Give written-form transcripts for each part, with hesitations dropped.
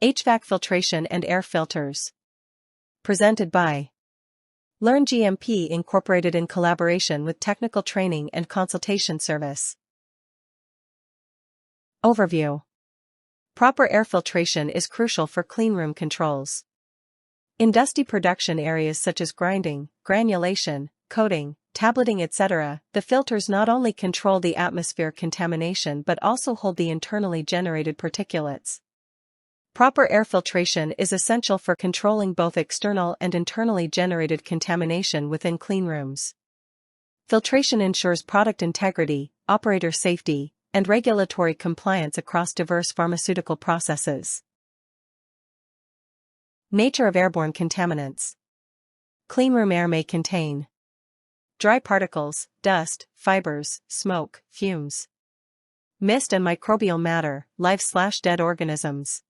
HVAC Filtration and Air Filters. Presented by Learn GMP Incorporated in collaboration with Technical Training and Consultation Service. Overview. Proper air filtration is crucial for cleanroom controls. In dusty production areas such as grinding, granulation, coating, tableting, etc., the filters not only control the atmosphere contamination but also hold the internally generated particulates. Proper air filtration is essential for controlling both external and internally generated contamination within cleanrooms. Filtration ensures product integrity, operator safety, and regulatory compliance across diverse pharmaceutical processes. Nature of airborne contaminants. Cleanroom air may contain dry particles, dust, fibers, smoke, fumes, mist and microbial matter, live/dead organisms,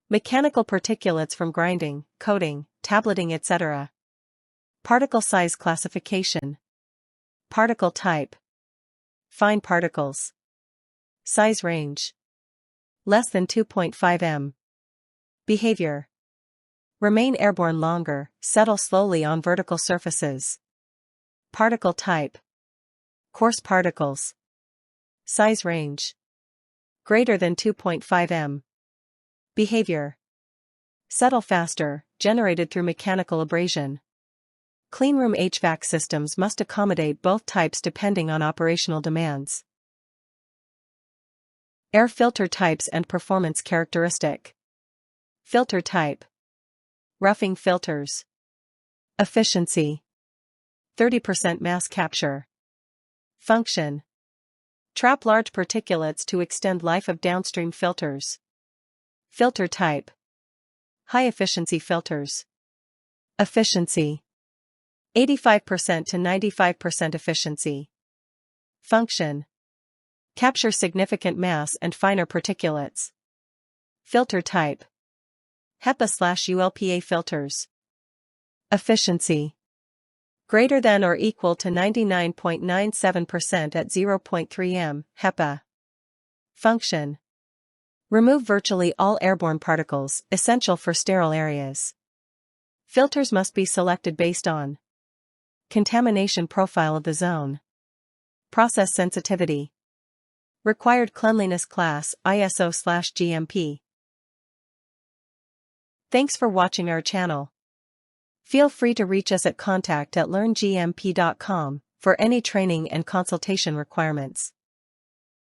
mechanical particulates from grinding, coating, tableting, etc. Particle size classification. Particle type. Fine particles. Size range. Less than 2.5 m. Behavior. Remain airborne longer, settle slowly on vertical surfaces. Particle type. Coarse particles. Size range. Greater than 2.5 m. Behavior. Settle faster, generated through mechanical abrasion. Cleanroom HVAC systems must accommodate both types depending on operational demands. Air filter types and performance characteristic. Filter type. Roughing filters. Efficiency. 30% mass capture. Function. Trap large particulates to extend life of downstream filters. Filter type. High-efficiency filters. Efficiency. 85% to 95% efficiency. Function. Capture significant mass and finer particulates. Filter type. HEPA/ULPA filters. Efficiency. Greater than or equal to 99.97% at 0.3 m, HEPA. Function. Remove virtually all airborne particles, essential for sterile areas. Filters must be selected based on contamination profile of the zone, process sensitivity, required cleanliness class ISO/GMP. Thanks for watching our channel. Feel free to reach us at contact@learngmp.com for any training and consultation requirements.